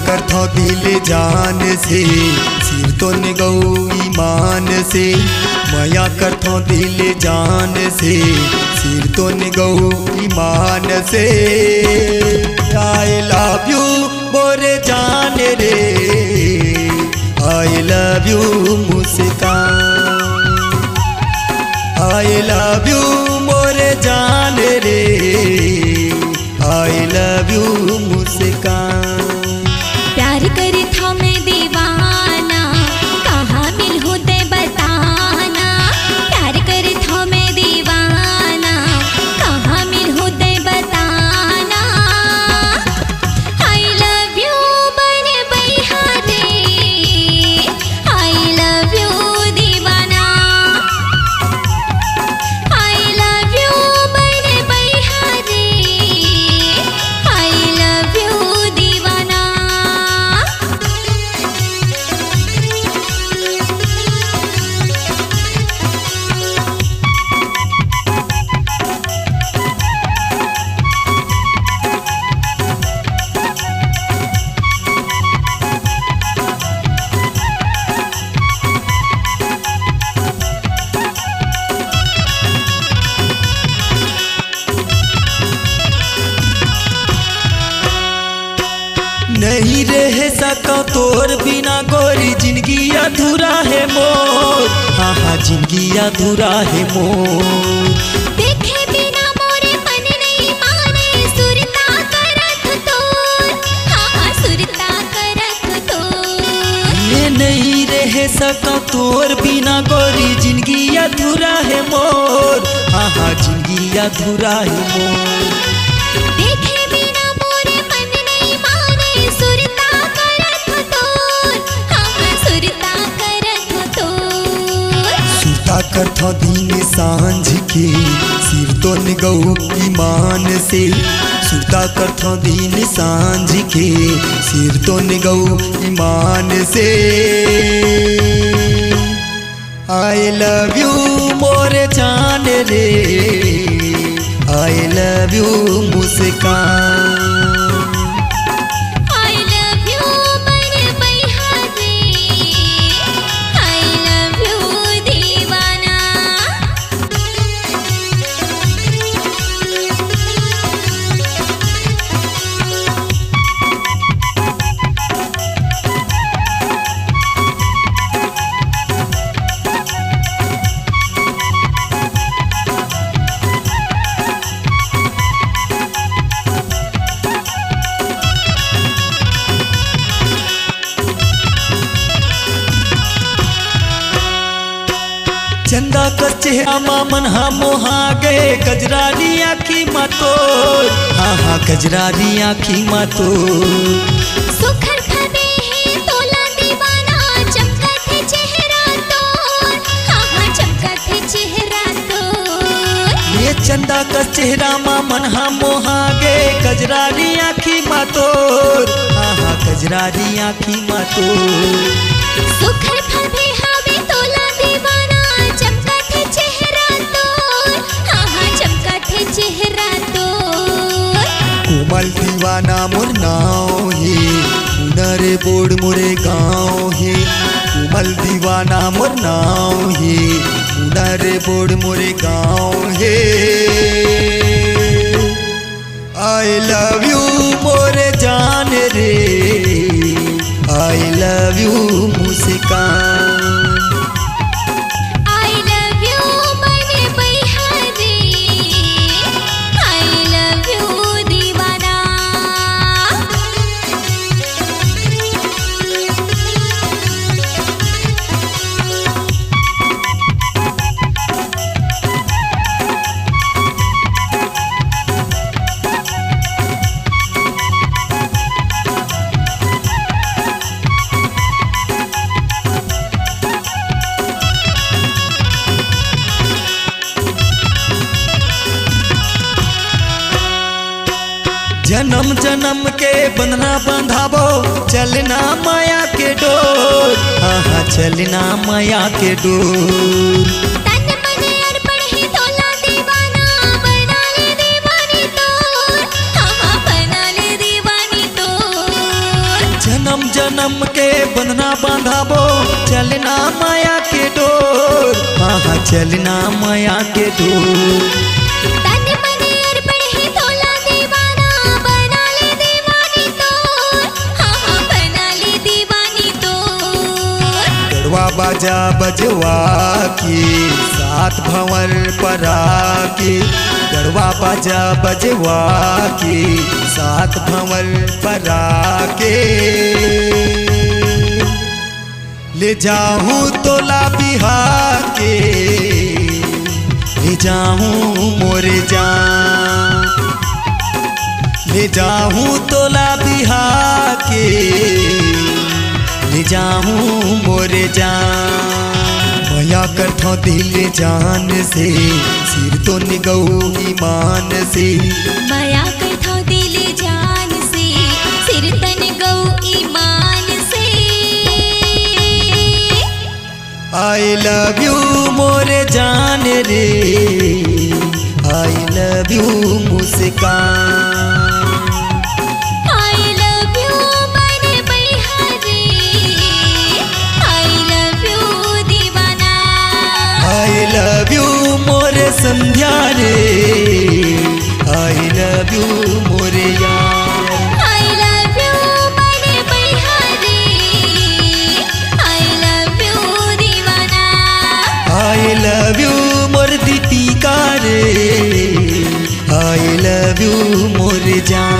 करथो दिल जान से सिर तो निगऊ ईमान से। मया करथो दिल जान से सिर तो निगऊ ईमान से। आई लव यू मोरे जान रे, I love you Muskan, I love you मोरे जान रे, आई लव यू मुस्कान। प्यार करे था मैं दीवाना, कहाँ मिल हो दे बताना। प्यार करे था मैं दीवाना, कहाँ मिल हो दे बताना। आई लव यू बने बैहा रे, आई लव यू दीवाना। आई लव यू बने बैहा रे, आई लव यू दीवाना। नहीं रह सका तोर बिना गोरी, जिंदगी अधूरा है मोर। हाँ हाँ जिंदगी अधूरा है मोर। देखे बिना मोरे मन नहीं माने, सुरता करत तोर। हाँ हाँ सुरता करत तोर। ये नहीं रह सका तोर बिना गोरी, जिंदगी अधूरा है मोर। हाँ हाँ जिंदगी अधूरा है मोर। देखे बिना मोरे मन नहीं माने, सुरता करत तोर। हाँ हाँ सुरता करत तोर। सुता करथो दिन सांझ के सिर तो निगऊ ईमान से। सुता करथो दिन सांझ के सिर तो निगऊ ईमान से। आई लव यू मोरे जान रे, I love you Muskan. I love you बने बैहा रे, आई लव यू दीवाना। चंदा का चेहरा मन हा मोहा गए, गजरारी आँखी मातोर। हाँ हाँ गजरारी आँखी मातोर। सुखर खदे है तोला दीवाना, चमकत है चेहरा तोर। हाँ हाँ चमकत है चेहरा तोर। ये चंदा का चेहरा मन हा मोहा गए, गजरारी आँखी मातोर। हाँ हाँ गजरारी आँखी मातोर। सुखर खदे हवे तोला दीवाना, चमकत है चेहरा तोर। हाँ हाँ चमकत है चेहरा तोर। कोमल दीवाना मोर नाव है, हुनर बोर्ड मोरे गाँव है। कोमल दीवाना मोर नाव है, हुनर बोर्ड मोरे गाँव है। आई लव यू मोरे जान रे, I love you Muskan. I love you बने बैहा रे, आई लव यू दीवाना। जन्म जन्म के बंधना बंधाबो, चलना माया के डोर। हाँ हाँ चलना माया के डोर। तन मन अर्पण है तोला दीवाना, बना ले दीवानी तोर। हाँ हाँ बना ले दीवानी तोर। जन्म के बंधना बांधाबो चलना माया के डोर, हाँ चलना माया के डोर। तन मन अर्पण है तोला दीवाना, बना ले दीवानी तोर, हाँ बना ले दीवानी तोर। गढ़वा बाजा बजवा के सात भंवर परा के, गढ़वा बाजा बजवा के सात भंवर परा के। ले जाऊं तोला बिहार के, ले जाऊं मोरे जान, ले जाऊं तोला बिहार के, ले जाऊं मोरे जान। मया करथो दिल जान से सिर तो निगऊ ईमान से, माया करथो दिल जान से सिर तन गौ ईमान से। आई लव यू मोरे जान रे, I love you Muskan. I love you बने बलिहारी, I love you दीवाना। आई लव यू मोरे संध्या रे, आई लव यू मोरे यार। I love you बने बलिहारी, I love you दीवाना। I love you more Deepika रे, आई लव यू मोरे जान।